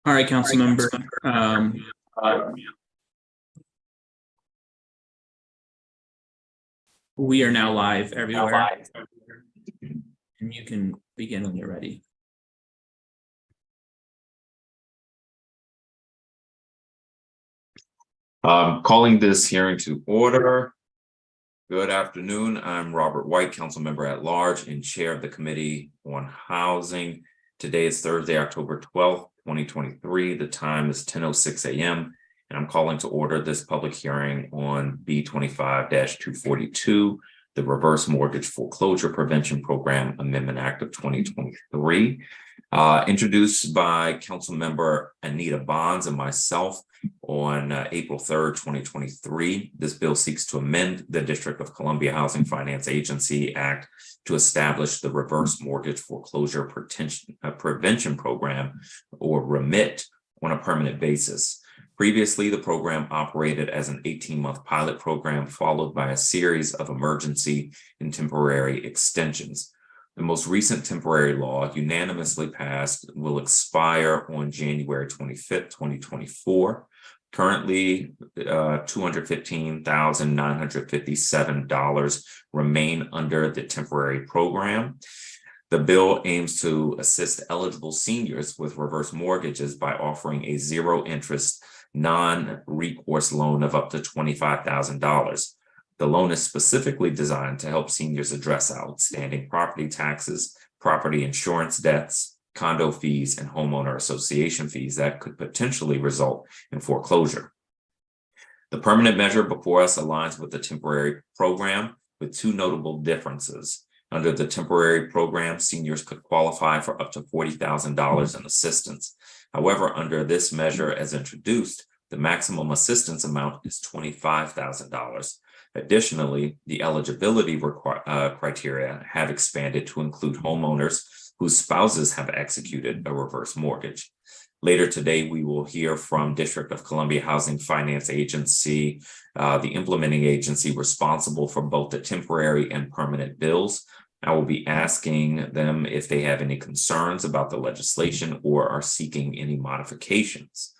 All right, council member. We are now live everywhere, and you can begin when you're ready. Calling this hearing to order. Good afternoon. I'm Robert White, council member at large and chair of the Committee on Housing. Today is Thursday, October 12th, 2023. The time is 10:06 a.m. and I'm calling to order this public hearing on B25-242, the Reverse Mortgage Foreclosure Prevention Program Amendment Act of 2023. Introduced by council member Anita Bonds and myself on April 3rd, 2023. This bill seeks to amend the District of Columbia Housing Finance Agency Act to establish the Reverse Mortgage Foreclosure Prevention Program, or REMIT, on a permanent basis. Previously, the program operated as an 18-month pilot program followed by a series of emergency and temporary extensions. The most recent temporary law, unanimously passed, will expire on January 25th, 2024. Currently, $215,957 remain under the temporary program. The bill aims to assist eligible seniors with reverse mortgages by offering a zero-interest, non-recourse loan of up to $25,000. The loan is specifically designed to help seniors address outstanding property taxes, property insurance debts, condo fees, and homeowner association fees that could potentially result in foreclosure. The permanent measure before us aligns with the temporary program with two notable differences. Under the temporary program, seniors could qualify for up to $40,000 in assistance. However, under this measure as introduced, the maximum assistance amount is $25,000. Additionally, the eligibility criteria have expanded to include homeowners whose spouses have executed a reverse mortgage. Later today, we will hear from District of Columbia Housing Finance Agency, the implementing agency responsible for both the temporary and permanent bills. I will be asking them if they have any concerns about the legislation or are seeking any modifications.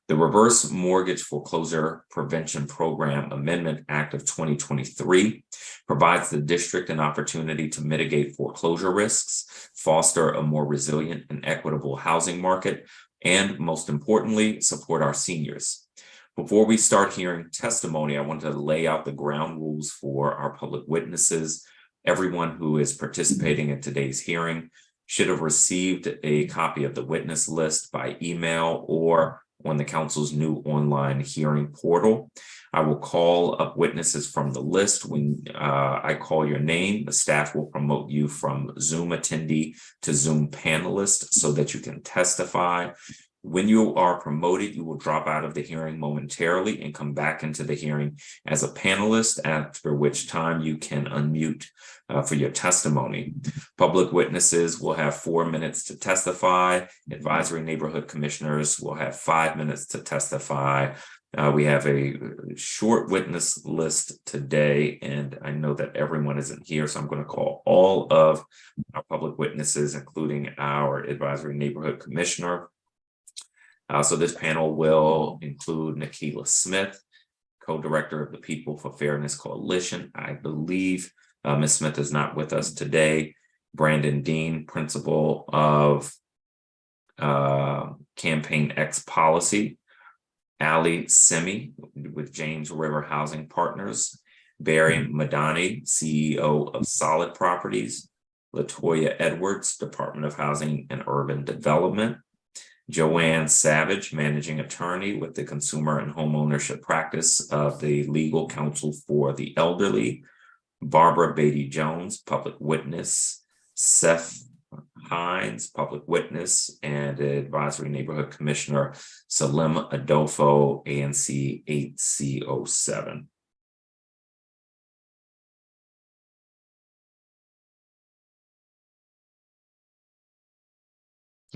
The Reverse Mortgage Foreclosure Prevention Program Amendment Act of 2023 provides the district an opportunity to mitigate foreclosure risks, foster a more resilient and equitable housing market, and most importantly, support our seniors. Before we start hearing testimony, I want to lay out the ground rules for our public witnesses. Everyone who is participating in today's hearing should have received a copy of the witness list by email or on the council's new online hearing portal. I will call up witnesses from the list. When I call your name, the staff will promote you from Zoom attendee to Zoom panelist so that you can testify. When you are promoted, you will drop out of the hearing momentarily and come back into the hearing as a panelist, after which time you can unmute for your testimony. Public witnesses will have 4 minutes to testify. Advisory neighborhood commissioners will have 5 minutes to testify. We have a short witness list today, and I know that everyone isn't here, so I'm going to call all of our public witnesses, including our advisory neighborhood commissioner. So this panel will include Nikila Smith, co-director of the People for Fairness Coalition. I believe Ms. Smith is not with us today. Brandon Dean, principal of Campaign X Policy. Ali Semi with James River Housing Partners. Barry Madani, CEO of Solid Properties. Latoya Edwards, Department of Housing and Urban Development. Joanne Savage, managing attorney with the consumer and homeownership practice of the Legal Counsel for the Elderly. Barbara Beatty Jones, public witness. Seth Hines, public witness, and advisory neighborhood commissioner Salim Adolfo, ANC 8C07.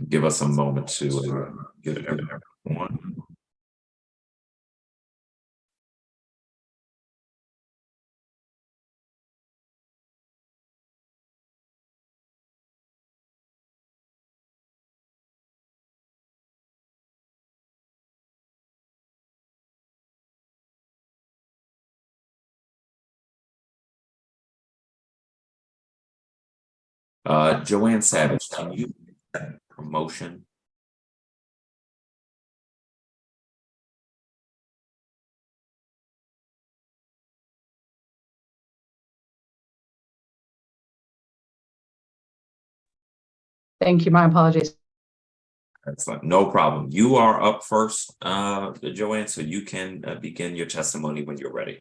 Give us a moment to get everyone. Joanne Savage, can you promotion? Thank you. My apologies. Excellent. No problem. You are up first, Joanne, so you can begin your testimony when you're ready.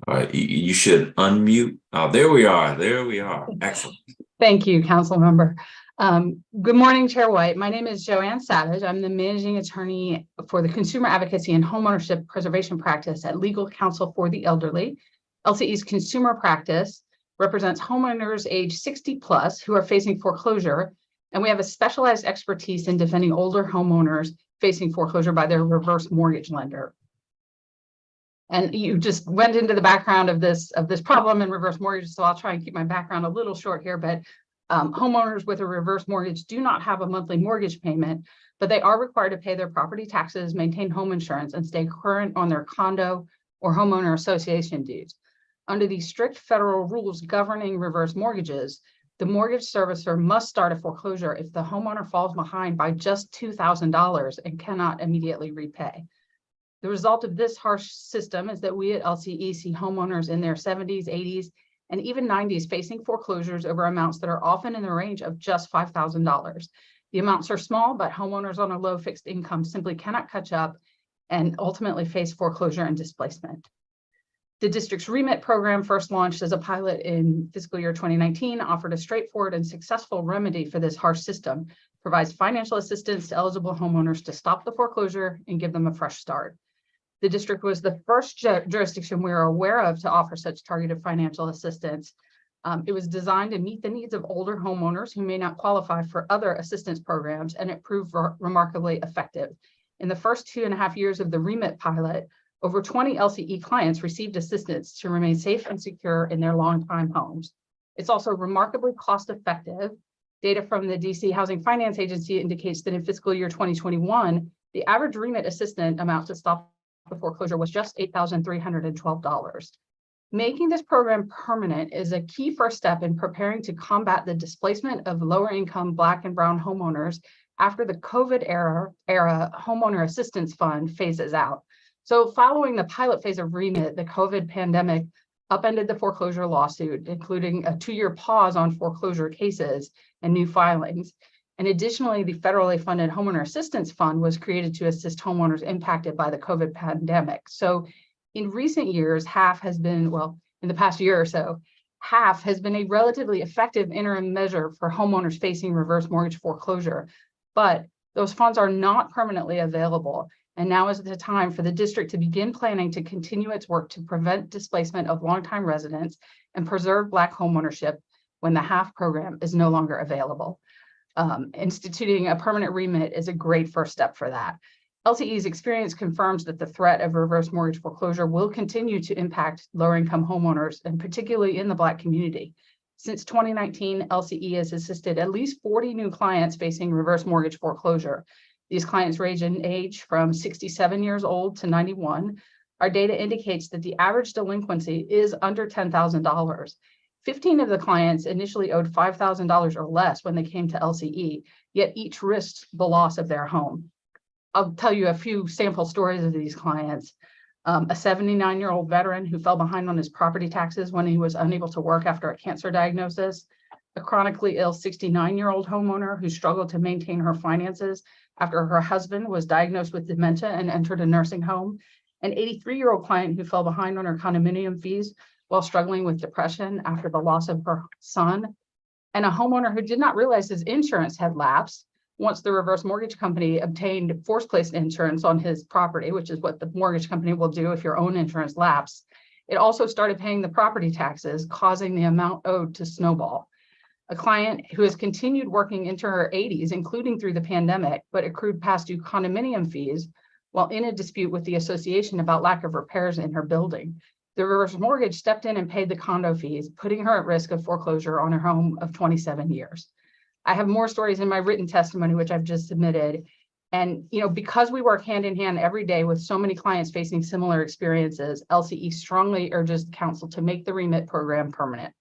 All right, you should unmute. Oh, there we are. There we are. Excellent. Thank you, Council Member. Good morning, Chair White. My name is Joanne Savage. I'm the managing attorney for the Consumer Advocacy and Homeownership Preservation Practice at Legal Counsel for the Elderly. LCE's consumer practice represents homeowners age 60 plus who are facing foreclosure, and we have a specialized expertise in defending older homeowners facing foreclosure by their reverse mortgage lender. And you just went into the background of this problem in reverse mortgages, so I'll try and keep my background a little short here. But homeowners with a reverse mortgage do not have a monthly mortgage payment, but they are required to pay their property taxes, maintain home insurance, and stay current on their condo or homeowner association dues. Under the strict federal rules governing reverse mortgages, the mortgage servicer must start a foreclosure if the homeowner falls behind by just $2,000 and cannot immediately repay. The result of this harsh system is that we at LCE see homeowners in their 70s, 80s, and even 90s facing foreclosures over amounts that are often in the range of just $5,000. The amounts are small, but homeowners on a low fixed income simply cannot catch up and ultimately face foreclosure and displacement. The district's REMIT program, first launched as a pilot in fiscal year 2019, offered a straightforward and successful remedy for this harsh system, provides financial assistance to eligible homeowners to stop the foreclosure and give them a fresh start. The district was the first jurisdiction we are aware of to offer such targeted financial assistance. It was designed to meet the needs of older homeowners who may not qualify for other assistance programs, and it proved remarkably effective. In the first 2.5 years of the REMIT pilot, over 20 LCE clients received assistance to remain safe and secure in their long-time homes. It's also remarkably cost-effective. Data from the DC Housing Finance Agency indicates that in fiscal year 2021, the average REMIT assistant amount to stop the foreclosure was just $8,312. Making this program permanent is a key first step in preparing to combat the displacement of lower income Black and Brown homeowners after the COVID era homeowner assistance fund phases out. So following the pilot phase of REMIT, the COVID pandemic upended the foreclosure lawsuit, including a 2-year pause on foreclosure cases and new filings. And additionally, the federally funded Homeowner Assistance Fund was created to assist homeowners impacted by the COVID pandemic. So in recent years, HAF has been, well, in the past year or so, HAF has been a relatively effective interim measure for homeowners facing reverse mortgage foreclosure, but those funds are not permanently available. And now is the time for the district to begin planning to continue its work to prevent displacement of longtime residents and preserve Black homeownership when the HAF program is no longer available. Instituting a permanent REMIT is a great first step for that. LCE's experience confirms that the threat of reverse mortgage foreclosure will continue to impact lower income homeowners, and particularly in the Black community. Since 2019, LCE has assisted at least 40 new clients facing reverse mortgage foreclosure. These clients range in age from 67 years old to 91. Our data indicates that the average delinquency is under $10,000. 15 of the clients initially owed $5,000 or less when they came to LCE, yet each risked the loss of their home. I'll tell you a few sample stories of these clients. A 79-year-old veteran who fell behind on his property taxes when he was unable to work after a cancer diagnosis. A chronically ill 69-year-old homeowner who struggled to maintain her finances after her husband was diagnosed with dementia and entered a nursing home. An 83-year-old client who fell behind on her condominium fees while struggling with depression after the loss of her son, and a homeowner who did not realize his insurance had lapsed once the reverse mortgage company obtained force-placed insurance on his property, which is what the mortgage company will do if your own insurance lapses. It also started paying the property taxes, causing the amount owed to snowball. A client who has continued working into her 80s, including through the pandemic, but accrued past due condominium fees while in a dispute with the association about lack of repairs in her building. The reverse mortgage stepped in and paid the condo fees, putting her at risk of foreclosure on her home of 27 years. I have more stories in my written testimony, which I've just submitted. And, because we work hand in hand every day with so many clients facing similar experiences, LCE strongly urges council to make the remit program permanent.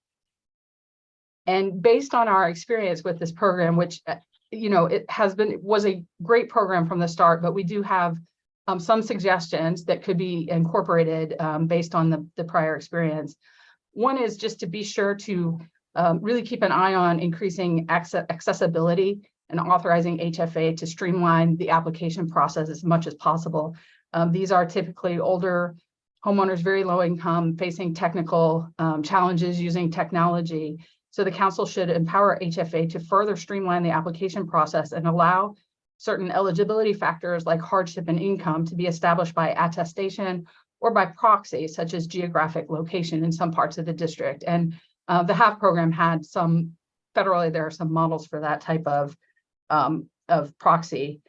And based on our experience with this program, which, it was a great program from the start, but we do have some suggestions that could be incorporated based on the prior experience. One is just to be sure to really keep an eye on increasing accessibility and authorizing HFA to streamline the application process as much as possible. These are typically older homeowners, very low income, facing technical challenges using technology. So the council should empower HFA to further streamline the application process and allow certain eligibility factors like hardship and income to be established by attestation or by proxy, such as geographic location in some parts of the district. And the HAF program had federally, there are some models for that type of proxy.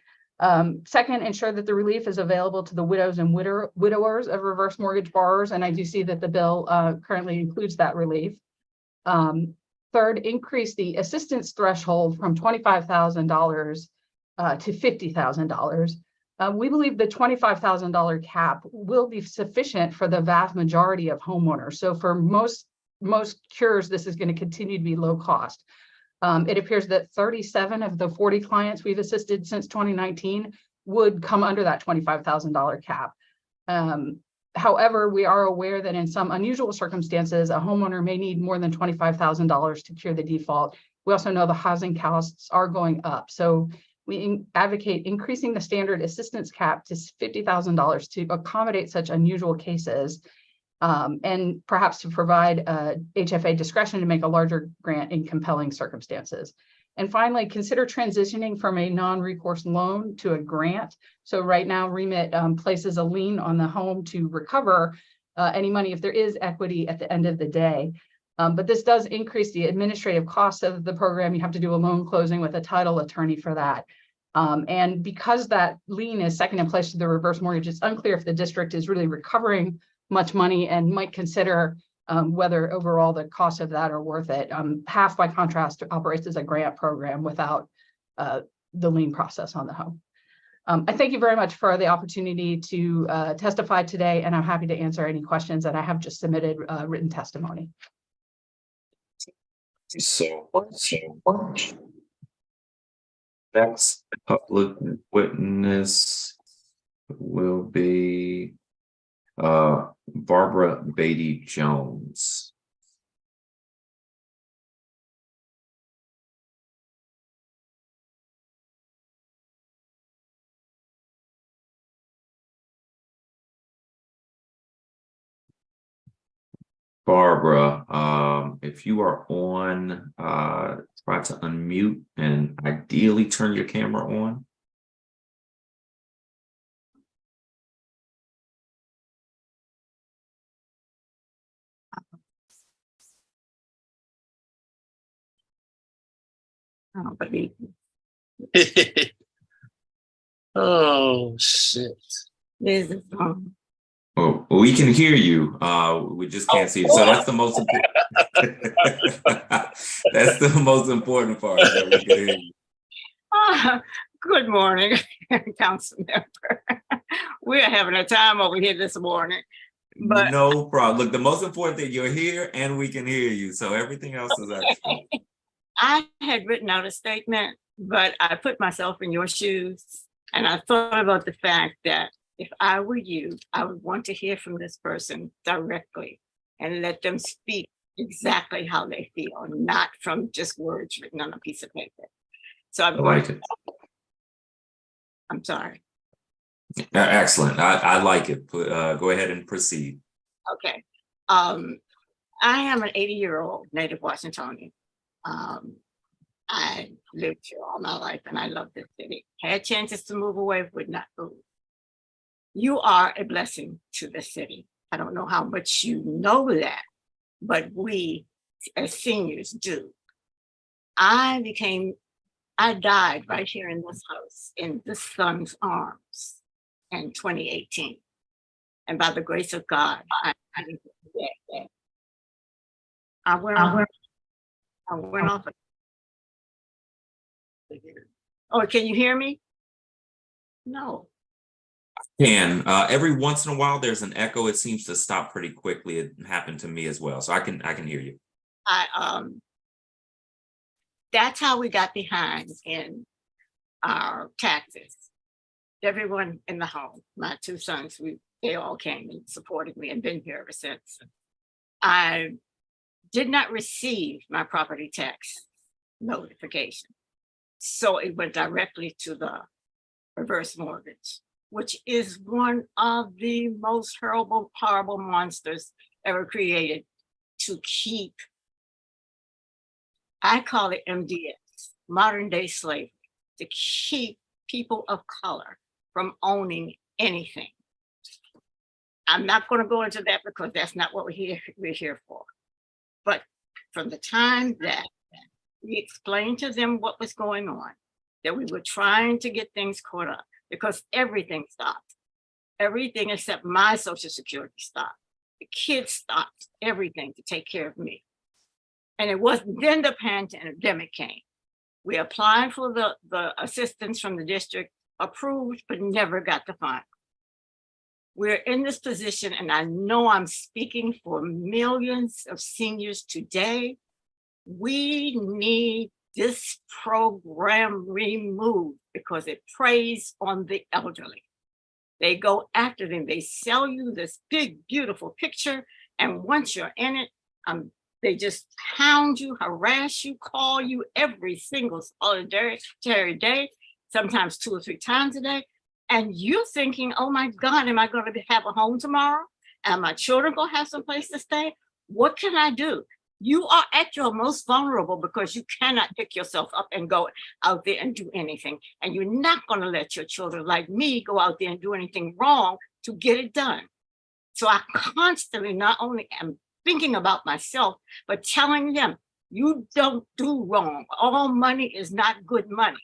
Second, ensure that the relief is available to the widows and widowers of reverse mortgage borrowers. And I do see that the bill currently includes that relief. Third, increase the assistance threshold from $25,000 to $50,000. We believe the $25,000 cap will be sufficient for the vast majority of homeowners. So for most cures, this is going to continue to be low cost. It appears that 37 of the 40 clients we've assisted since 2019 would come under that $25,000 cap. However, we are aware that in some unusual circumstances, a homeowner may need more than $25,000 to cure the default. We also know the housing costs are going up. So we advocate increasing the standard assistance cap to $50,000 to accommodate such unusual cases, and perhaps to provide HFA discretion to make a larger grant in compelling circumstances. And finally, consider transitioning from a non-recourse loan to a grant. So right now, remit places a lien on the home to recover any money if there is equity at the end of the day. But this does increase the administrative costs of the program. You have to do a loan closing with a title attorney for that. And because that lien is second in place to the reverse mortgage, it's unclear if the district is really recovering much money and might consider whether overall the costs of that are worth it. HAF, by contrast, operates as a grant program without the lien process on the home. I thank you very much for the opportunity to testify today, and I'm happy to answer any questions, and I have just submitted written testimony. So much. Next public witness will be Barbara Beatty Jones. Barbara, if you are on, try to unmute and ideally turn your camera on. Oh, believe me. Oh shit. There's a song. Oh, well, we can hear you. We just can't see you. So that's the most important. That's the most important part. That we can hear you. Good morning, council member. We're having a time over here this morning. But no problem. Look, the most important thing, you're here and we can hear you. So everything else is actually. I had written out a statement, but I put myself in your shoes, and I thought about the fact that if I were you, I would want to hear from this person directly and let them speak exactly how they feel, not from just words written on a piece of paper. So I like it. I'm sorry. Excellent. I like it. Go ahead and proceed. Okay. I am an 80-year-old native Washingtonian. I lived here all my life and I love this city. Had chances to move away, would not move. You are a blessing to the city. I don't know how much you know that, but we as seniors do. I died right here in this house in the son's arms in 2018. And by the grace of God, I went off. Oh, can you hear me? No. And every once in a while, there's an echo. It seems to stop pretty quickly. It happened to me as well. So I can hear you. That's how we got behind in our taxes. Everyone in the home, my two sons, they all came and supported me and been here ever since. I did not receive my property tax notification. So it went directly to the reverse mortgage, which is one of the most horrible monsters ever created to keep, I call it MDS, modern day slavery, to keep people of color from owning anything. I'm not going to go into that because that's not what we're here for. But from the time that we explained to them what was going on, that we were trying to get things caught up, because everything stopped. Everything except my Social Security stopped. The kids stopped everything to take care of me. And it wasn't then the pandemic came. We applied for the assistance from the district, approved, but never got the final. We're in this position, and I know I'm speaking for millions of seniors today. We need this program removed because it preys on the elderly. They go after them. They sell you this big, beautiful picture. And once you're in it, they just hound you, harass you, call you every single solitary day, sometimes 2 or 3 times a day. And you're thinking, oh my God, am I going to have a home tomorrow? Am my children going to have some place to stay? What can I do? You are at your most vulnerable because you cannot pick yourself up and go out there and do anything. And you're not going to let your children like me go out there and do anything wrong to get it done. So I constantly not only am thinking about myself, but telling them, you don't do wrong. All money is not good money.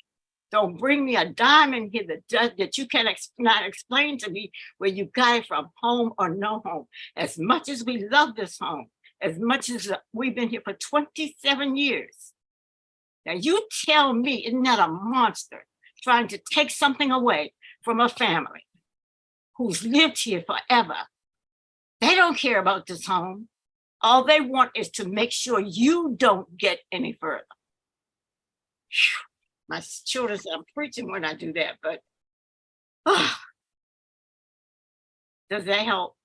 Don't bring me a dime in here that you cannot explain to me where you got it from, home or no home. As much as we love this home, as much as we've been here for 27 years. Now you tell me, isn't that a monster trying to take something away from a family who's lived here forever? They don't care about this home. All they want is to make sure you don't get any further. Whew. My children say I'm preaching when I do that, but does that help?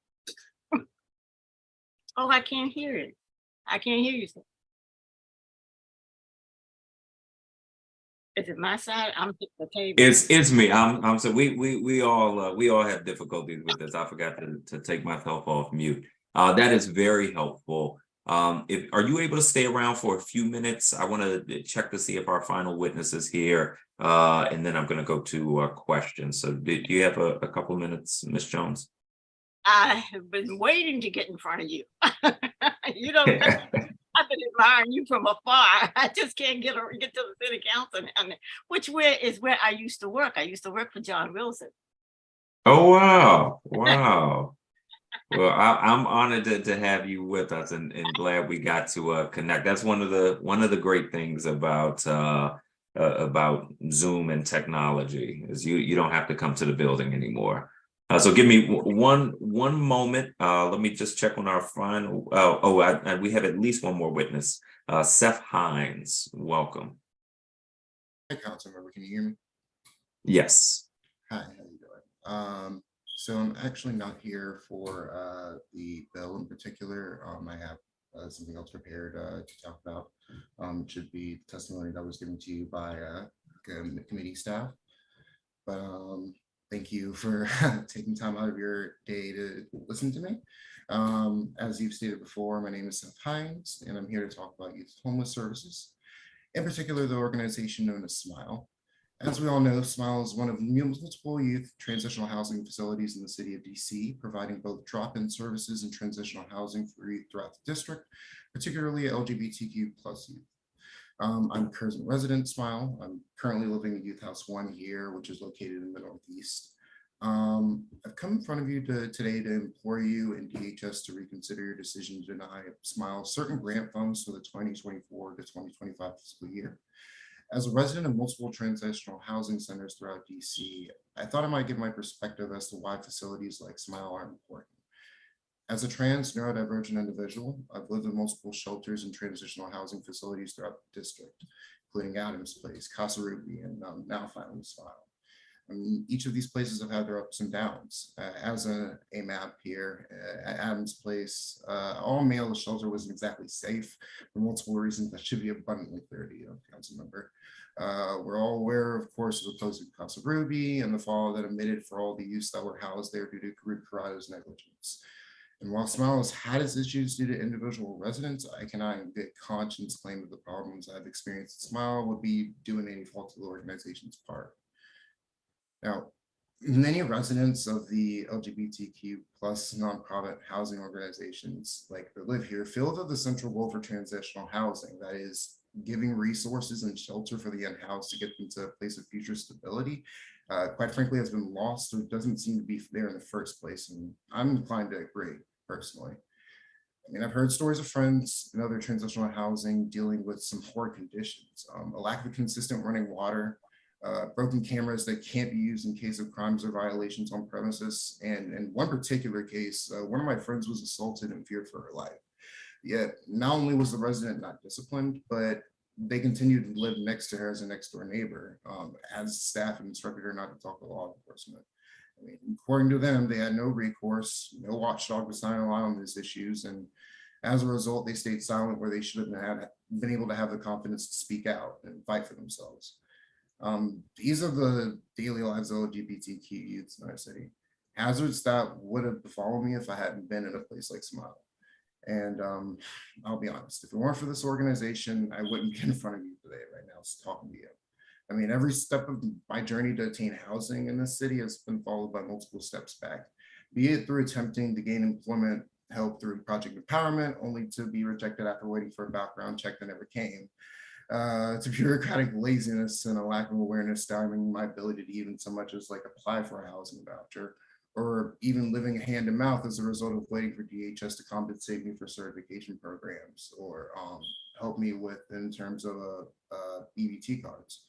Oh, I can't hear it. I can't hear you. Is it my side? I'm hitting the table. It's me. I'm so we all have difficulties with this. I forgot to take myself off mute. That is very helpful. Are you able to stay around for a few minutes? I want to check to see if our final witness is here, and then I'm going to go to questions. So do you have a couple of minutes, Ms. Jones? I have been waiting to get in front of you. You don't. I've been admiring you from afar. I just can't get to the city council, which is where I used to work. I used to work for John Wilson. Oh wow! Wow. Well, I'm honored to have you with us, and glad we got to connect. That's one of the great things about Zoom and technology is you don't have to come to the building anymore. So give me one moment. Let me just check on our final. We have at least one more witness. Seth Hines, welcome. Hi, Councilmember. Can you hear me? Yes. Hi, how you doing? So I'm actually not here for the bill in particular. I have something else prepared to talk about. It should be the testimony that was given to you by committee staff. But thank you for taking time out of your day to listen to me. As you've stated before, my name is Seth Hines, and I'm here to talk about youth homeless services, in particular the organization known as SMILE. As we all know, SMILE is one of multiple youth transitional housing facilities in the city of DC, providing both drop-in services and transitional housing for youth throughout the district, particularly LGBTQ+ youth. I'm a current resident SMILE. I'm currently living in Youth House 1 here, which is located in the Northeast. I've come in front of you today to implore you and DHS to reconsider your decision to deny SMILE certain grant funds for the 2024 to 2025 fiscal year. As a resident of multiple transitional housing centers throughout DC, I thought I might give my perspective as to why facilities like Smile are important. As a trans neurodivergent individual, I've lived in multiple shelters and transitional housing facilities throughout the district, including Adams Place, Casa Ruby, and now finally Smile. Each of these places have had their ups and downs. As a map here at Adams Place, all male shelter wasn't exactly safe for multiple reasons that should be abundantly clear to you, council member. We're all aware, of course, of the closing of Casa Ruby and the fall that emitted for all the youths that were housed there due to Root Coronado's negligence. And while Smile has had its issues due to individual residents, I cannot in good conscience claim that the problems I've experienced at Smile would be due in any fault to the organization's part. Now, many residents of the LGBTQ plus nonprofit housing organizations like that live here feel that the central goal for transitional housing, that is giving resources and shelter for the unhoused to get them to a place of future stability, quite frankly, has been lost or doesn't seem to be there in the first place. And I'm inclined to agree personally. I mean, I've heard stories of friends in other transitional housing dealing with some horrid conditions, a lack of consistent running water, broken cameras that can't be used in case of crimes or violations on premises. And in one particular case, one of my friends was assaulted and feared for her life. Yet not only was the resident not disciplined, but they continued to live next to her as a next door neighbor, as staff instructed her not to talk to law enforcement. I mean, according to them, they had no recourse, no watchdog to shine a light on these issues. And as a result, they stayed silent where they should have been able to have the confidence to speak out and fight for themselves. These are the daily lives of LGBTQ youths in our city. Hazards that would have befallen me if I hadn't been in a place like Smile. And I'll be honest, if it weren't for this organization, I wouldn't be in front of you today right now talking to you. I mean, every step of my journey to attain housing in this city has been followed by multiple steps back, be it through attempting to gain employment help through project empowerment, only to be rejected after waiting for a background check that never came, to bureaucratic laziness and a lack of awareness stymieing my ability to even so much as like apply for a housing voucher, or even living hand to mouth as a result of waiting for DHS to compensate me for certification programs or help me with in terms of EBT cards.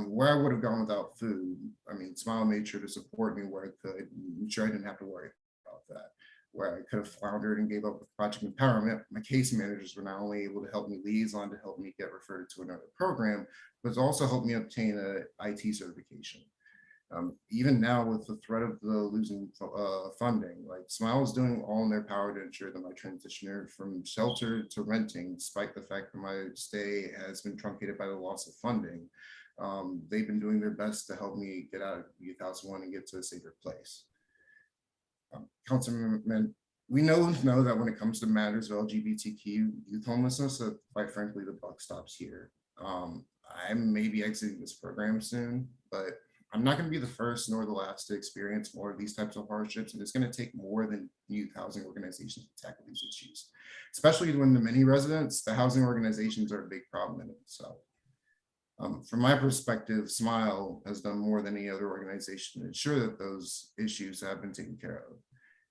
Where I would have gone without food, I mean, Smile made sure to support me where I could, ensure I didn't have to worry about that. Where I could have floundered and gave up with project empowerment, my case managers were not only able to help me liaison to help me get referred to another program, but also helped me obtain a IT certification. Even now with the threat of the losing funding, like Smile is doing all in their power to ensure that my transitioner from shelter to renting, despite the fact that my stay has been truncated by the loss of funding, they've been doing their best to help me get out of youth house one and get to a safer place. Councilman, we know that when it comes to matters of LGBTQ youth homelessness, that quite frankly, the buck stops here. I may be exiting this program soon, but I'm not going to be the first nor the last to experience more of these types of hardships. And it's going to take more than youth housing organizations to tackle these issues, especially when the many residents, the housing organizations are a big problem in itself. From my perspective, Smile has done more than any other organization to ensure that those issues have been taken care of.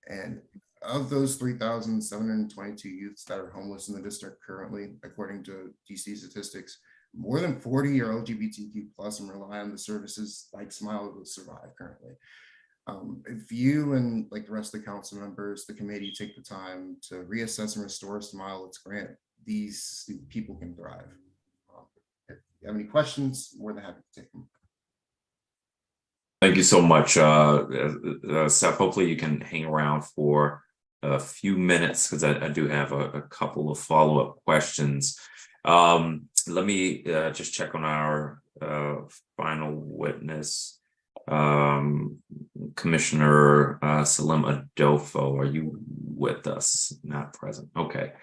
And of those 3,722 youths that are homeless in the district currently, according to DC statistics, more than 40 are LGBTQ plus and rely on the services like Smile to survive currently. If you and like the rest of the council members, the committee take the time to reassess and restore Smile, let's grant these people can thrive. If you have any questions, more than happy to take them. Thank you so much, Seth. Hopefully you can hang around for a few minutes because I do have a couple of follow-up questions. Let me just check on our final witness. Commissioner Salim Adolfo, are you with us? Not present. Okay.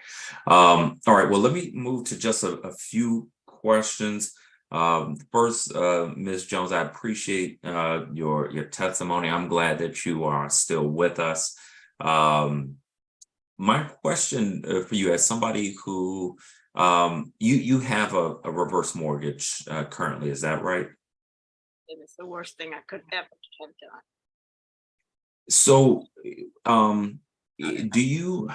All right. Well, let me move to just a few questions. First, Ms. Jones, I appreciate your testimony. I'm glad that you are still with us. My question for you, as somebody who you have a reverse mortgage currently, is that right? And it's the worst thing I could ever have done. So do you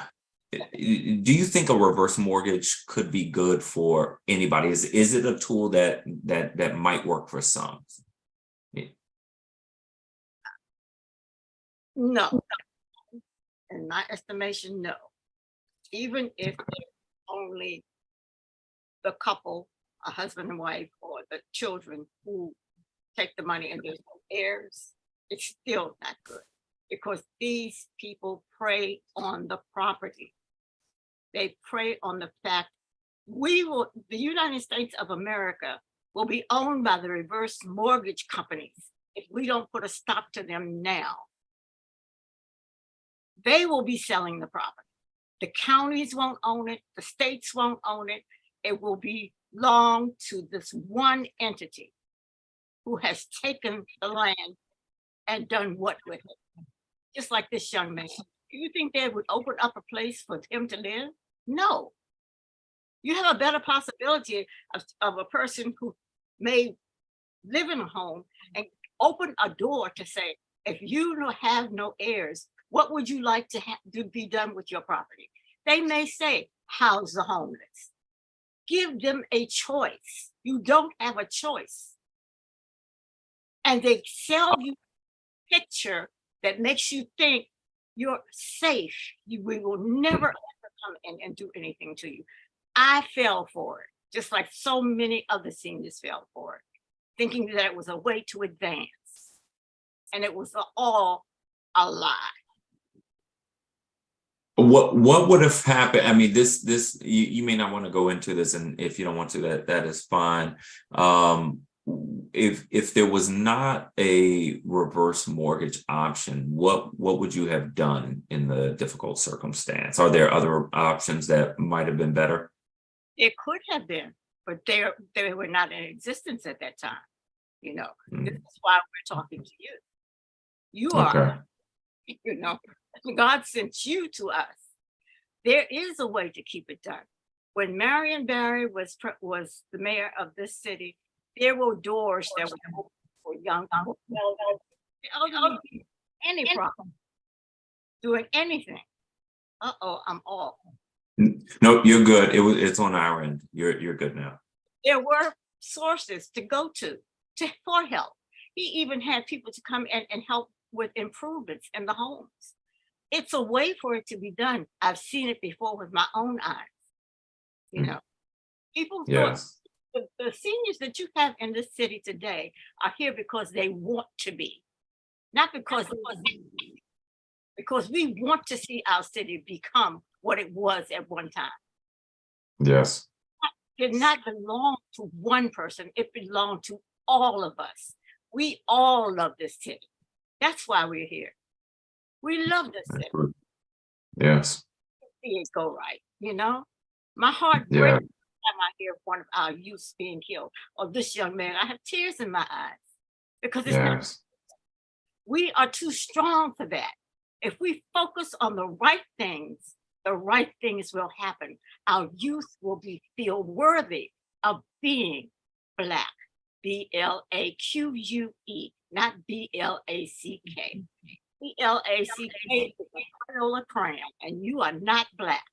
do you think a reverse mortgage could be good for anybody? Is it a tool that might work for some? No, in my estimation, no. Even if only the couple, a husband and wife, or the children who take the money and there's no heirs, it's still not good because these people prey on the property. They prey on the fact the United States of America will be owned by the reverse mortgage companies if we don't put a stop to them now. They will be selling the property. The counties won't own it. The states won't own it. It will belong to this one entity who has taken the land and done what with it? Just like this young man. Do you think they would open up a place for him to live? No. You have a better possibility of a person who may live in a home and open a door to say, if you have no heirs, what would you like to be done with your property? They may say, house the homeless. Give them a choice. You don't have a choice. And they sell you a picture that makes you think you're safe. We will never ever come in and do anything to you. I fell for it, just like so many other seniors fell for it, thinking that it was a way to advance. And it was all a lie. What would have happened? I mean, this you may not want to go into this, and if you don't want to, that is fine. If there was not a reverse mortgage option, what would you have done in the difficult circumstance? Are there other options that might have been better? It could have been, but they were not in existence at that time. This is why we're talking to you. You are, God sent you to us. There is a way to keep it done. When Marion Barry was the mayor of this city, there were doors that were open for young people. Any problem, doing anything. I'm off. No, you're good. It's on our end. You're good now. There were sources to go to for help. He even had people to come in and help with improvements in the homes. It's a way for it to be done. I've seen it before with my own eyes. People thought the seniors that you have in this city today are here because they want to be, not because we want to see our city become what it was at one time. Yes. It did not belong to one person. It belonged to all of us. We all love this city. That's why we're here. We love this city. Yes. See it go right. My heart breaks every time I hear one of our youth being killed, or this young man. I have tears in my eyes because it's not. We are too strong for that. If we focus on the right things will happen. Our youth will feel worthy of being Black. BLAQUE, not BLACK. BLACK is a Crayola crayon, and you are not Black.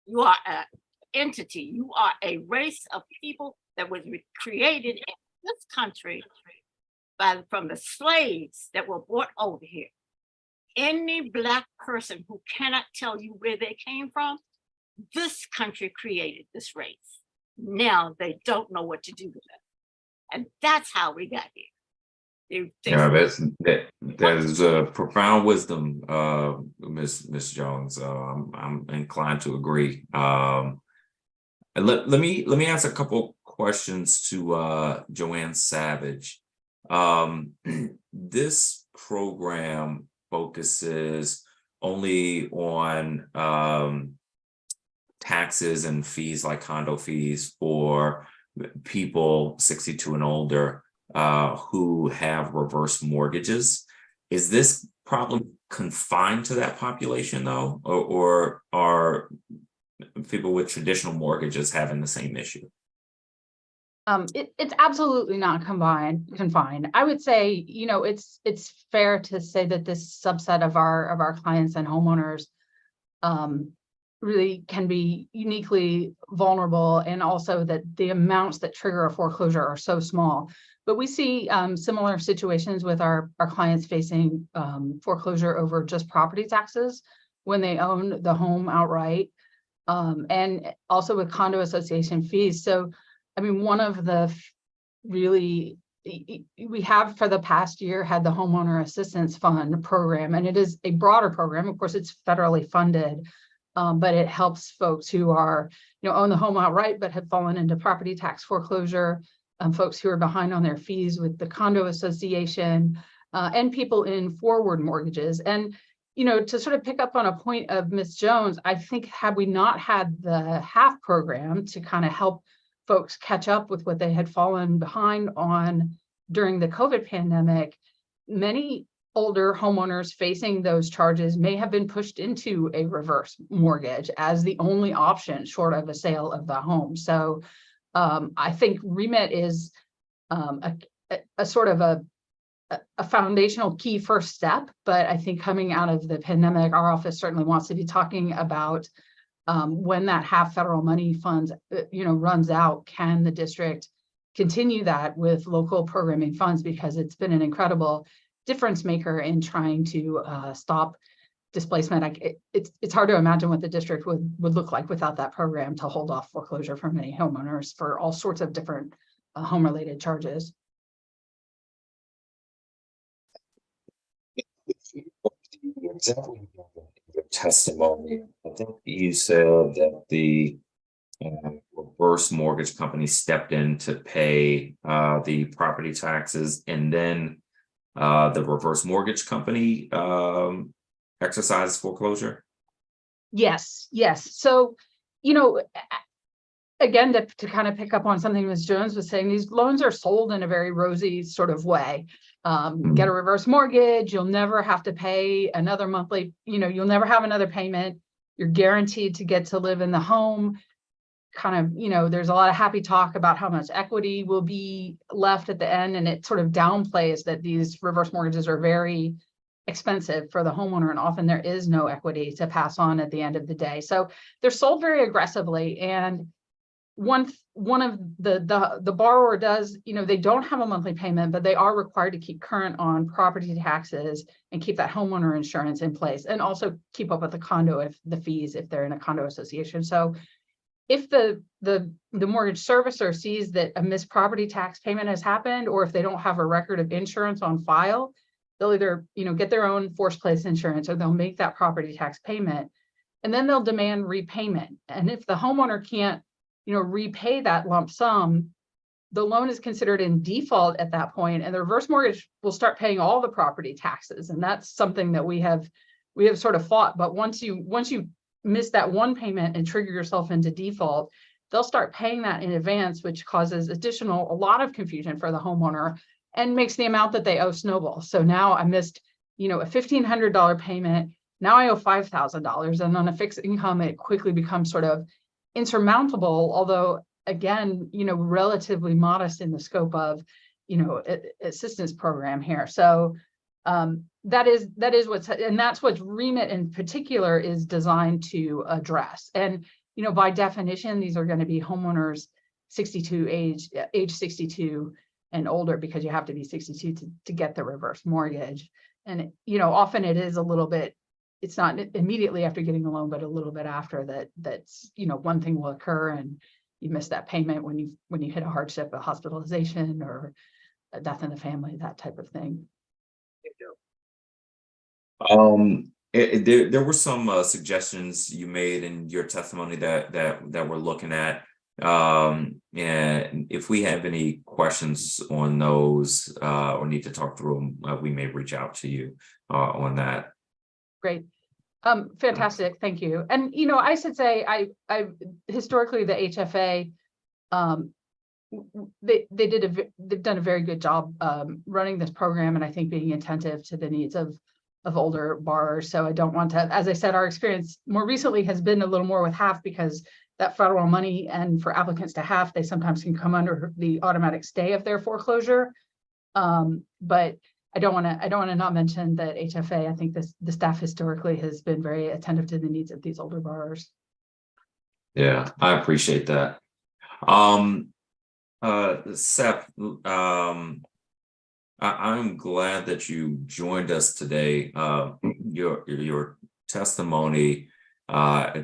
You are an entity. You are a race of people that was created in this country from the slaves that were brought over here. Any Black person who cannot tell you where they came from, this country created this race. Now they don't know what to do with it. And that's how we got here. That is a profound wisdom, Miss Jones. I'm inclined to agree. Let me ask a couple questions to Joanne Savage. This program focuses only on taxes and fees like condo fees for people 62 and older who have reverse mortgages. Is this problem confined to that population though, or are people with traditional mortgages having the same issue? It's absolutely not confined. I would say, it's fair to say that this subset of our clients and homeowners really can be uniquely vulnerable, and also that the amounts that trigger a foreclosure are so small. But we see similar situations with our clients facing foreclosure over just property taxes when they own the home outright, and also with condo association fees. So, I mean, one of the really, we have for the past year had the Homeowner Assistance Fund program, and it is a broader program. Of course, it's federally funded, but it helps folks who are, own the home outright, but have fallen into property tax foreclosure, folks who are behind on their fees with the condo association, and people in forward mortgages. And, to sort of pick up on a point of Ms. Jones, I think had we not had the HAF program to kind of help folks catch up with what they had fallen behind on during the COVID pandemic, many older homeowners facing those charges may have been pushed into a reverse mortgage as the only option short of a sale of the home. So I think REMIT is a sort of a foundational key first step, but I think coming out of the pandemic, our office certainly wants to be talking about when that HAF federal money funds, runs out, can the district continue that with local programming funds, because it's been an incredible difference maker in trying to stop displacement. It's hard to imagine what the district would look like without that program to hold off foreclosure for many homeowners for all sorts of different home-related charges. Example you gave in your testimony, I think you said that the reverse mortgage company stepped in to pay the property taxes, and then the reverse mortgage company exercises foreclosure. Yes. So, again, to kind of pick up on something Ms. Jones was saying, these loans are sold in a very rosy sort of way. Get a reverse mortgage, you'll never have to pay another monthly, you'll never have another payment. You're guaranteed to get to live in the home. Kind of, there's a lot of happy talk about how much equity will be left at the end, and it sort of downplays that these reverse mortgages are very expensive for the homeowner, and often there is no equity to pass on at the end of the day. So they're sold very aggressively, and one of the borrower does, they don't have a monthly payment, but they are required to keep current on property taxes and keep that homeowner insurance in place, and also keep up with the condo fees if they're in a condo association. So if the mortgage servicer sees that a missed property tax payment has happened, or if they don't have a record of insurance on file, they'll either get their own forced place insurance, or they'll make that property tax payment, and then they'll demand repayment. And if the homeowner can't repay that lump sum, the loan is considered in default at that point, and the reverse mortgage will start paying all the property taxes. And that's something that we have sort of fought. But once you miss that one payment and trigger yourself into default, they'll start paying that in advance, which causes a lot of confusion for the homeowner and makes the amount that they owe snowball. So now I missed, a $1,500 payment. Now I owe $5,000, and on a fixed income, it quickly becomes sort of insurmountable, although again, relatively modest in the scope of, assistance program here. So that is that's what REMIT in particular is designed to address. And, by definition, these are going to be homeowners age 62 and older, because you have to be 62 to get the reverse mortgage. And, often it is a little bit, it's not immediately after getting the loan, but a little bit after that's, one thing will occur, and you miss that payment when you hit a hardship, a hospitalization, or a death in the family, that type of thing. There were some suggestions you made in your testimony that we're looking at. And if we have any questions on those or need to talk through them, we may reach out to you on that. Great. Fantastic. Thank you. And, I should say, I historically, the HFA, they've done a very good job running this program, and I think being attentive to the needs of older borrowers. So I don't want to, as I said, our experience more recently has been a little more with HAF, because that federal money, and for applicants to HAF, they sometimes can come under the automatic stay of their foreclosure. But I don't want to not mention that HFA, I think the staff historically has been very attentive to the needs of these older borrowers. Yeah, I appreciate that. Seth, I'm glad that you joined us today. Your testimony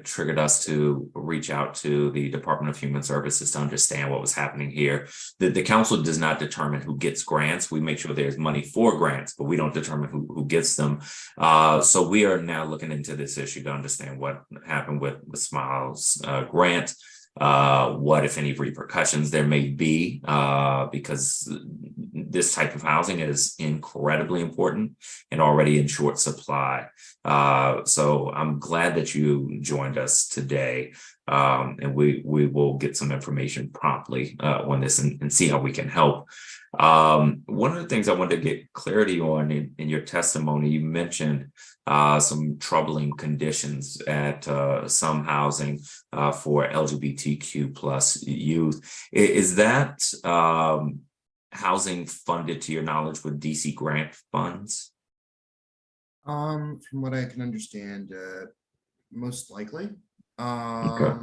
triggered us to reach out to the Department of Human Services to understand what was happening here. The council does not determine who gets grants. We make sure there's money for grants, but we don't determine who gets them. So we are now looking into this issue to understand what happened with Smiles grant. What, if any, repercussions there may be, because this type of housing is incredibly important and already in short supply. So I'm glad that you joined us today, and we will get some information promptly on this and see how we can help. One of the things I wanted to get clarity on in your testimony, you mentioned some troubling conditions at some housing for LGBTQ plus youth. Is that housing funded, to your knowledge, with DC grant funds? From what I can understand, most likely. Okay.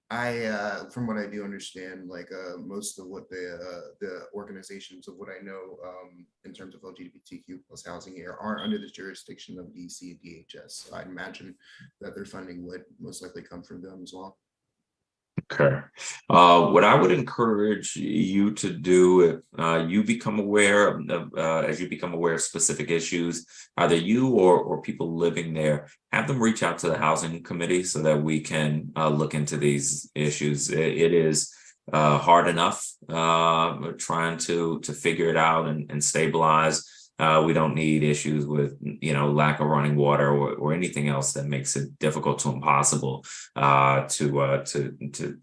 From what I do understand, like most of what the organizations of what I know in terms of LGBTQ plus housing here are under the jurisdiction of DC and DHS. So I'd imagine that their funding would most likely come from them as well. Okay. What I would encourage you to do if you become aware of, as you become aware of specific issues, either you or people living there, have them reach out to the housing committee so that we can look into these issues. It is hard enough trying to figure it out and stabilize. We don't need issues with, lack of running water or anything else that makes it difficult to impossible to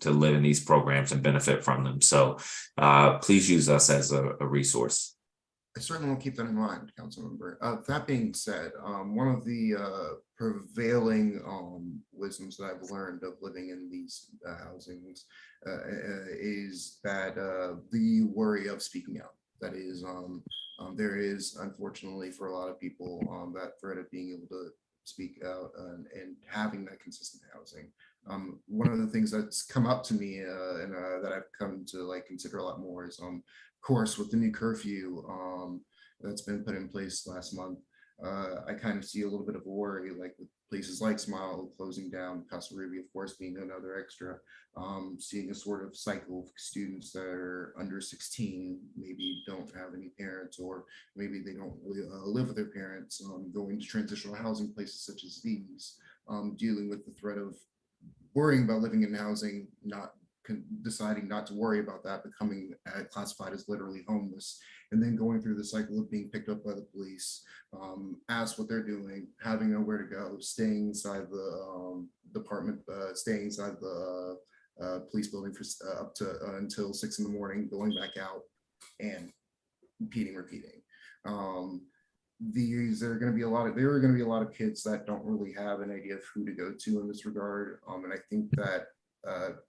live in these programs and benefit from them. So please use us as a resource. I certainly will keep that in mind, Councilmember. That being said, one of the prevailing wisdoms that I've learned of living in these housings is that the worry of speaking out. That is, there is, unfortunately, for a lot of people, that threat of being able to speak out and having that consistent housing. One of the things that's come up to me and that I've come to consider a lot more is, of course, with the new curfew that's been put in place last month, I kind of see a little bit of a worry, like with places like Smile closing down, Casa Ruby, of course, being another extra, seeing a sort of cycle of students that are under 16, maybe don't have any parents, or maybe they don't live with their parents, going to transitional housing places such as these, dealing with the threat of worrying about living in housing, deciding not to worry about that, becoming classified as literally homeless, and then going through the cycle of being picked up by the police, asked what they're doing, having nowhere to go, staying inside the department, staying inside the police building for up to until 6 a.m, going back out and repeating. There are going to be a lot of kids that don't really have an idea of who to go to in this regard, and I think that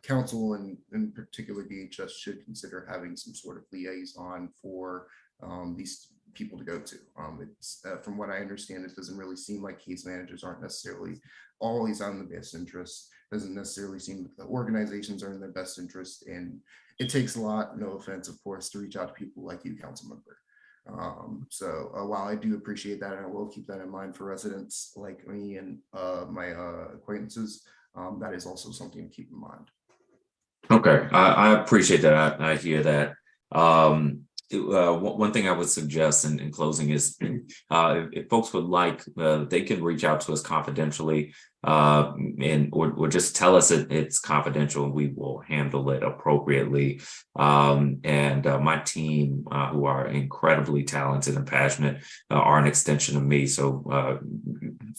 council and in particular DHS should consider having some sort of liaison for these people to go to. It's from what I understand, it doesn't really seem like case managers aren't necessarily always on the best interest. Doesn't necessarily seem that the organizations are in their best interest, and it takes a lot, no offense, of course, to reach out to people like you, council member. So while I do appreciate that, and I will keep that in mind for residents like me and my acquaintances, that is also something to keep in mind. Okay, I appreciate that. I hear that. One thing I would suggest in closing is if folks would like, they can reach out to us confidentially or just tell us it's confidential and we will handle it appropriately. And my team, who are incredibly talented and passionate, are an extension of me. So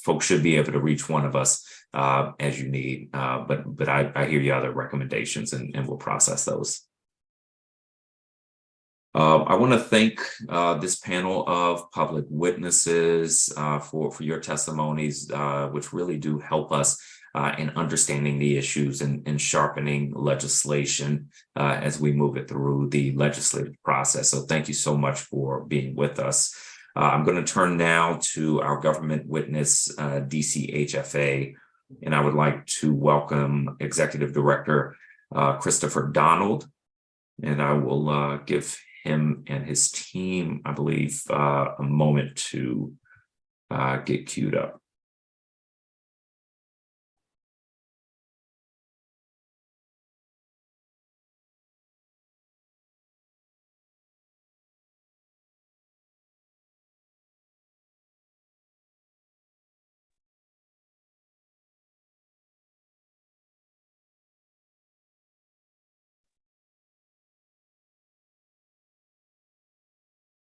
folks should be able to reach one of us as you need. But I hear your other recommendations and we'll process those. I want to thank this panel of public witnesses for your testimonies, which really do help us in understanding the issues and sharpening legislation as we move it through the legislative process. So thank you so much for being with us. I'm going to turn now to our government witness, DCHFA And I would like to welcome Executive Director Christopher Donald. And I will give him and his team, I believe, a moment to get queued up.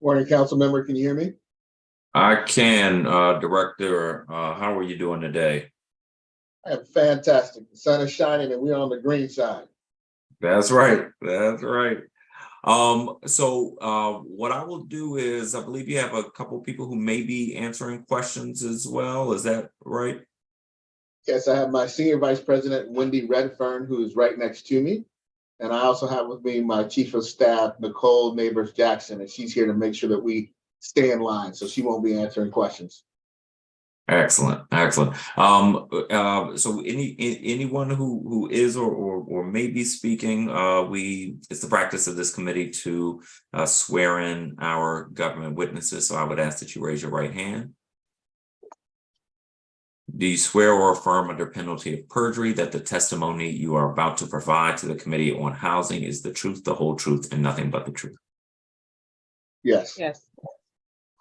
Morning, council member. Can you hear me? I can, Director. How are you doing today? I am fantastic. The sun is shining and we're on the green side. That's right. That's right. So what I will do is, I believe you have a couple of people who may be answering questions as well. Is that right? Yes, I have my Senior Vice President, Wendy Redfern, who is right next to me. And I also have with me my Chief of Staff, Nicole Neighbors Jackson, and she's here to make sure that we stay in line, so she won't be answering questions. Excellent, excellent. So anyone who is or may be speaking, it's the practice of this committee to swear in our government witnesses. So I would ask that you raise your right hand. Do you swear or affirm under penalty of perjury that the testimony you are about to provide to the Committee on Housing is the truth, the whole truth, and nothing but the truth? Yes. Yes.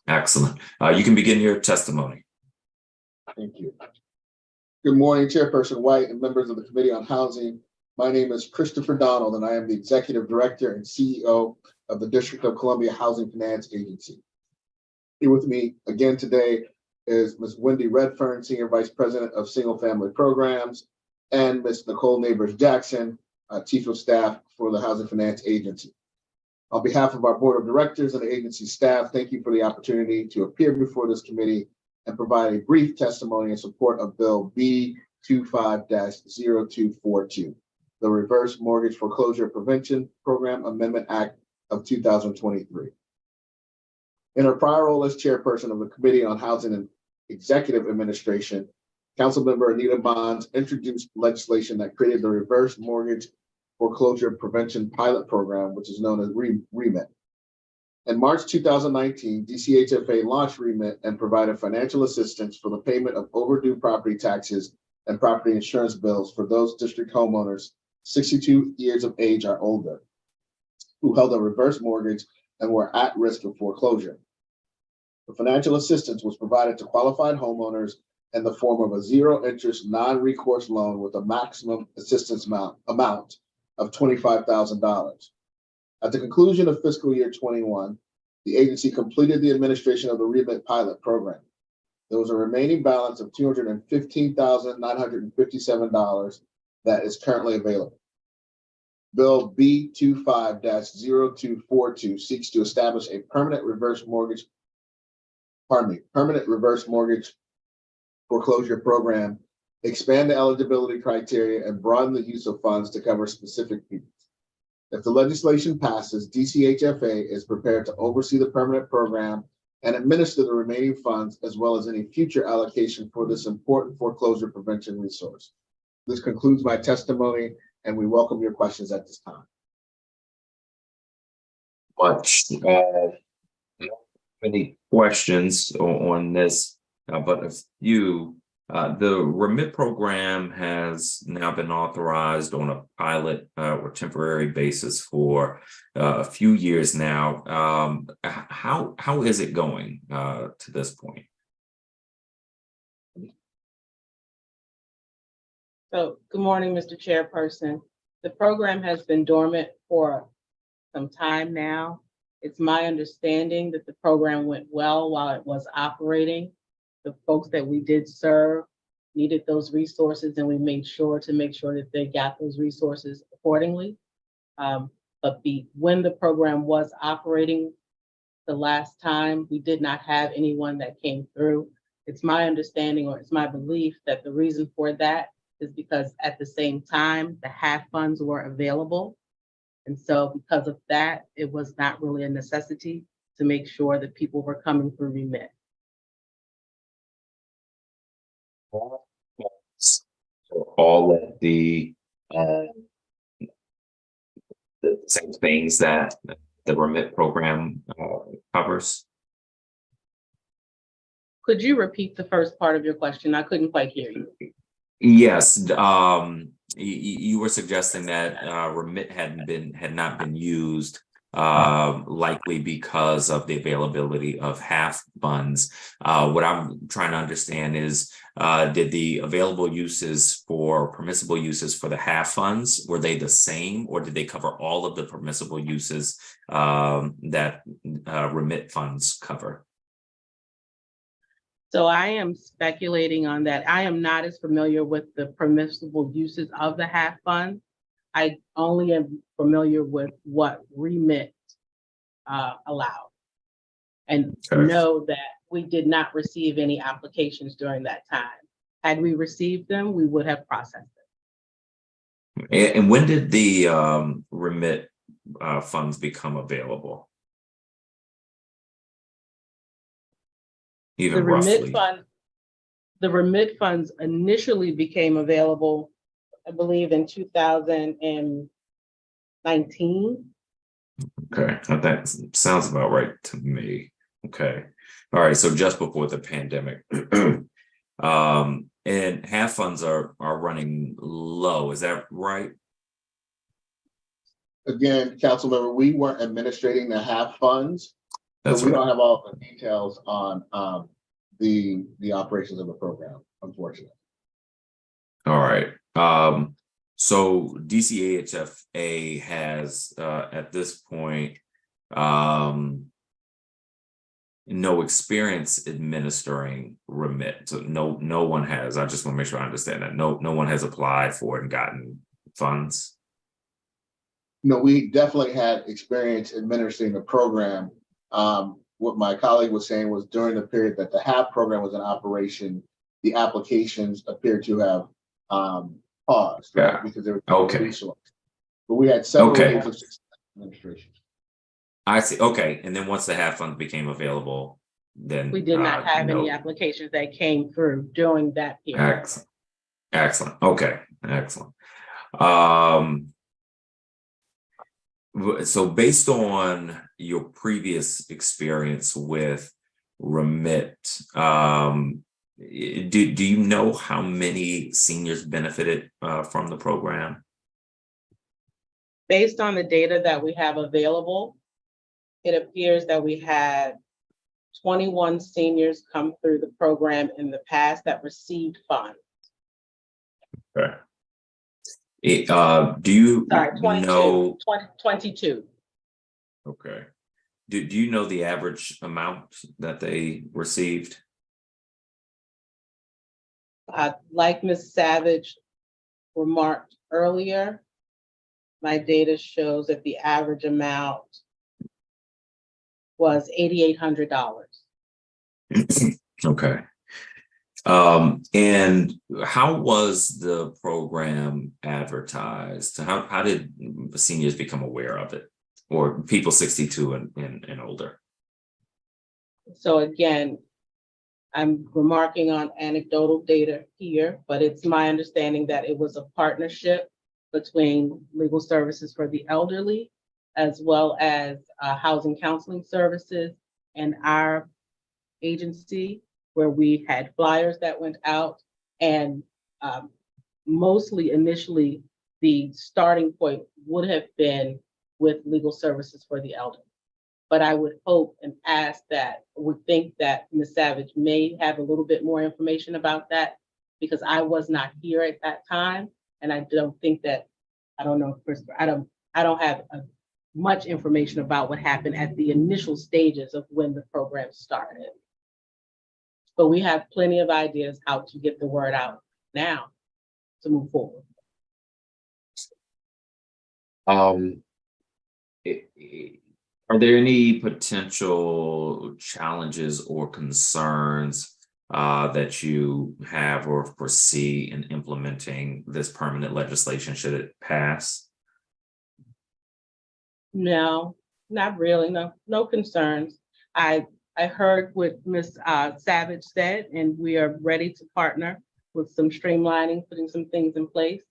Excellent. You can begin your testimony. Thank you. Good morning, Chairperson White and members of the Committee on Housing. My name is Christopher Donald, and I am the Executive Director and CEO of the District of Columbia Housing Finance Agency. Here with me again today is Ms. Wendy Redfern, Senior Vice President of Single Family Programs, and Ms. Nicole Neighbors Jackson, Chief of Staff for the Housing Finance Agency. On behalf of our Board of Directors and the agency staff, thank you for the opportunity to appear before this committee and provide a brief testimony in support of Bill B25-242, the Reverse Mortgage Foreclosure Prevention Program Amendment Act of 2023. In her prior role as chairperson of the Committee on Housing and Executive Administration, Councilmember Anita Bonds introduced legislation that created the Reverse Mortgage Foreclosure Prevention Pilot Program, which is known as REMIT. In March 2019, DCHFA launched REMIT and provided financial assistance for the payment of overdue property taxes and property insurance bills for those district homeowners 62 years of age or older who held a reverse mortgage and were at risk of foreclosure. The financial assistance was provided to qualified homeowners in the form of a zero-interest, non-recourse loan with a maximum assistance amount of $25,000. At the conclusion of fiscal year 21, the agency completed the administration of the REMIT pilot program. There was a remaining balance of $215,957 that is currently available. Bill B25-0242 seeks to establish a permanent reverse mortgage foreclosure program, expand the eligibility criteria, and broaden the use of funds to cover specific people. If the legislation passes, DCHFA is prepared to oversee the permanent program and administer the remaining funds, as well as any future allocation for this important foreclosure prevention resource. This concludes my testimony, and we welcome your questions at this time. Many questions on this, but a few. The REMIT program has now been authorized on a pilot or temporary basis for a few years now. How is it going to this point? So, good morning, Mr. Chairperson. The program has been dormant for some time now. It's my understanding that the program went well while it was operating. The folks that we did serve needed those resources, and we made sure that they got those resources accordingly. But when the program was operating the last time, we did not have anyone that came through. It's my understanding, or it's my belief, that the reason for that is because at the same time, the HAF funds were available. And so because of that, it was not really a necessity to make sure that people were coming through REMIT. all of the same things that the remit program covers? Could you repeat the first part of your question? I couldn't quite hear you. Yes, you were suggesting that remit had not been used, likely because of the availability of half funds. What I'm trying to understand is, did the available uses for permissible uses for the half funds, were they the same, or did they cover all of the permissible uses that remit funds cover? So I am speculating on that. I am not as familiar with the permissible uses of the half fund. I only am familiar with what remit allowed. And Okay. know that we did not receive any applications during that time. Had we received them, we would have processed them. And when did the remit funds become available? Even roughly. The remit funds initially became available, I believe, in 2019. Okay, that sounds about right to me. Okay, all right. So just before the pandemic, and half funds are running low. Is that right? Again, council member, we weren't administrating the half funds. That's So we right. don't have all the details on the operations of the program, unfortunately. All right. So DCAHFA has at this point no experience administering remit. So no one has. I just want to make sure I understand that. No one has applied for it and gotten funds. No, we definitely had experience administering the program. What my colleague was saying was during the period that the HAP program was in operation, the applications appeared to have paused, right? Yeah. Because there was Okay. resource. But we had several Okay. years of administration. I see. Okay, and then once the half funds became available, then We did not have no. any applications that came through during that period. Excellent. Excellent. Okay. Excellent. So based on your previous experience with remit, do you know how many seniors benefited from the program? Based on the data that we have available, it appears that we had 21 seniors come through the program in the past that received funds. Okay. Do you Sorry, 22, know? 22. Okay. Do you know the average amount that they received? Like Ms. Savage remarked earlier, my data shows that the average amount was $8,800. Okay. And how was the program advertised? How did seniors become aware of it, or people 62 and older? So again, I'm remarking on anecdotal data here, but it's my understanding that it was a partnership between Legal Services for the Elderly, as well as Housing Counseling Services and our agency, where we had flyers that went out, and mostly initially the starting point would have been with Legal Services for the Elderly. But I would hope and ask that, would think that Ms. Savage may have a little bit more information about that, because I was not here at that time, and I don't think that, I don't know, I don't have much information about what happened at the initial stages of when the program started. But we have plenty of ideas how to get the word out now to move forward. Are there any potential challenges or concerns that you have or foresee in implementing this permanent legislation should it pass? No, not really. No concerns. I heard what Ms. Savage said, and we are ready to partner with some streamlining, putting some things in place.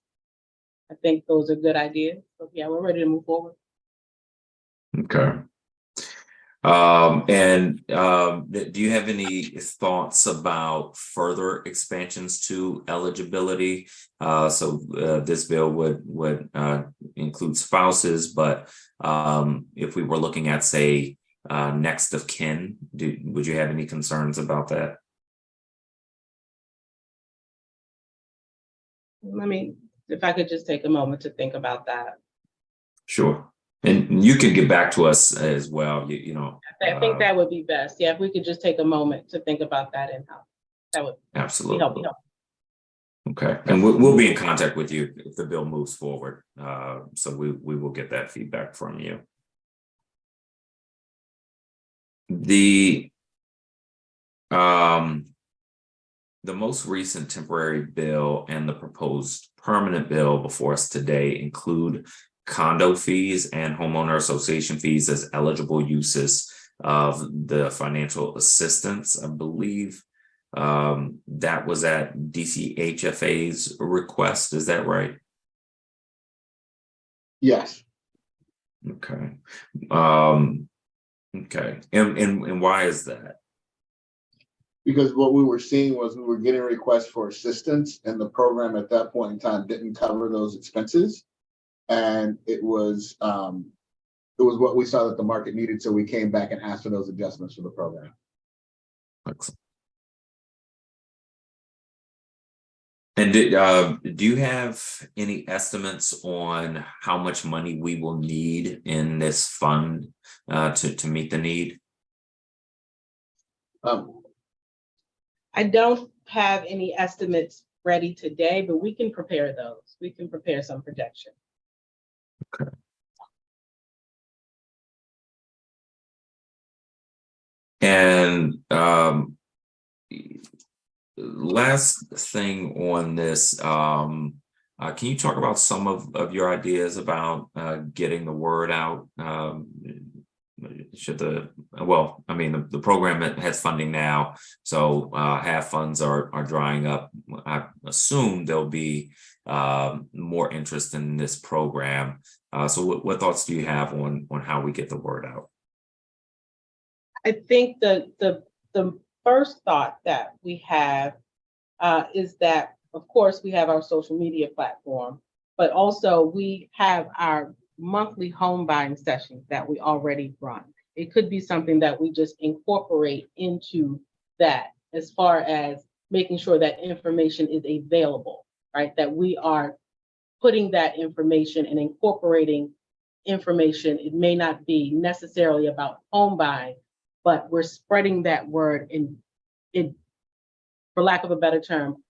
I think those are good ideas. So yeah, we're ready to move forward. Okay. Do you have any thoughts about further expansions to eligibility? This bill would include spouses, but if we were looking at, say, next of kin, would you have any concerns about that? I mean, if I could just take a moment to think about that. Sure. And you can get back to us as well, you know. I think that would be best. Yeah, if we could just take a moment to think about that in-house, that would absolutely be helpful. Okay, and we'll be in contact with you if the bill moves forward. So we will get that feedback from you. The most recent temporary bill and the proposed permanent bill before us today include condo fees and homeowner association fees as eligible uses of the financial assistance. I believe that was at DCHFA's request. Is that right? Yes. Okay. Okay. And why is that? Because what we were seeing was we were getting requests for assistance, and the program at that point in time didn't cover those expenses. And it was what we saw that the market needed, so we came back and asked for those adjustments for the program. Excellent. And do you have any estimates on how much money we will need in this fund to meet the need? I don't have any estimates ready today, but we can prepare those. We can prepare some projection. Okay. And last thing on this, can you talk about some of your ideas about getting the word out? The program has funding now, so half funds are drying up. I assume there'll be more interest in this program. So what thoughts do you have on how we get the word out? I think the first thought that we have is that, of course, we have our social media platform, but also we have our monthly home buying sessions that we already run. It could be something that we just incorporate into that, as far as making sure that information is available, right? That we are putting that information and incorporating information. It may not be necessarily about home buying, but we're spreading that word in, for lack of a better term,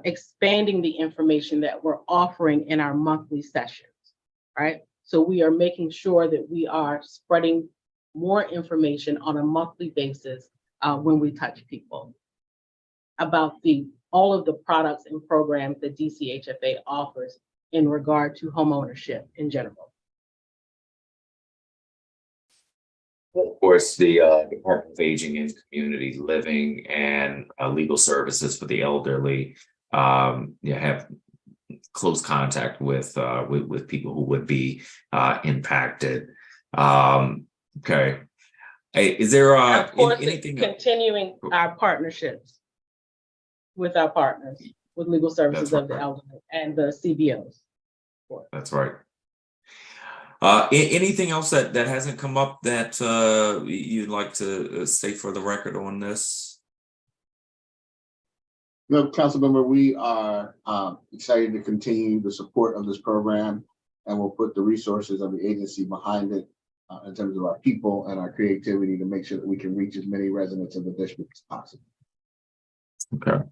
expanding the information that we're offering in our monthly sessions, right? So we are making sure that we are spreading more information on a monthly basis when we touch people about all of the products and programs that DCHFA offers in regard to homeownership in general. Of course, the Department of Aging and Community Living and legal services for the elderly have close contact with people who would be impacted. Okay, hey, is there Of course, anything continuing our partnerships with our partners, with legal services of the elderly and the CBOs? That's right. Anything else that hasn't come up that you'd like to state for the record on this? No, Councilmember, we are excited to continue the support of this program, and we'll put the resources of the agency behind it in terms of our people and our creativity to make sure that we can reach as many residents of the district as possible. Okay.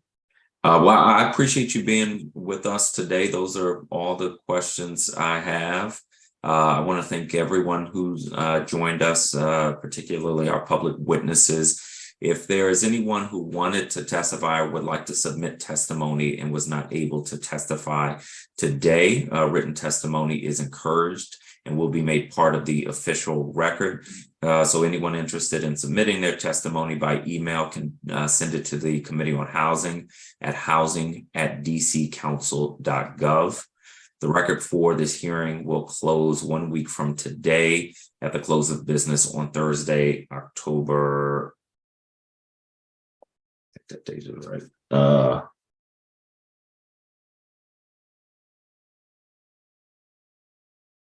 Well, I appreciate you being with us today. Those are all the questions I have. I want to thank everyone who's joined us, particularly our public witnesses. If there is anyone who wanted to testify or would like to submit testimony and was not able to testify today, written testimony is encouraged and will be made part of the official record. So anyone interested in submitting their testimony by email can send it to the Committee on Housing at housing@dccouncil.gov. The record for this hearing will close 1 week from today at the close of business on Thursday, October. I think that date is right.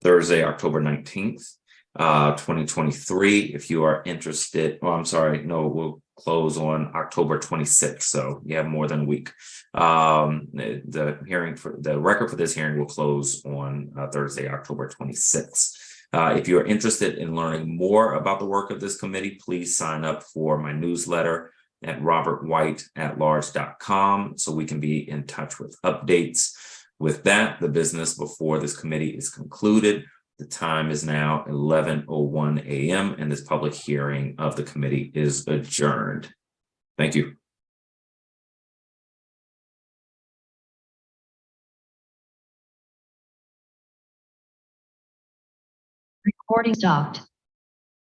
Thursday, October 19th, 2023. If you are interested, oh, I'm sorry, no, we'll close on October 26th. So you have more than a week. The record for this hearing will close on Thursday, October 26th. If you are interested in learning more about the work of this committee, please sign up for my newsletter at robertwhiteatlarge.com so we can be in touch with updates. With that, the business before this committee is concluded. The time is now 11:01 a.m. and this public hearing of the committee is adjourned. Thank you. Recording stopped.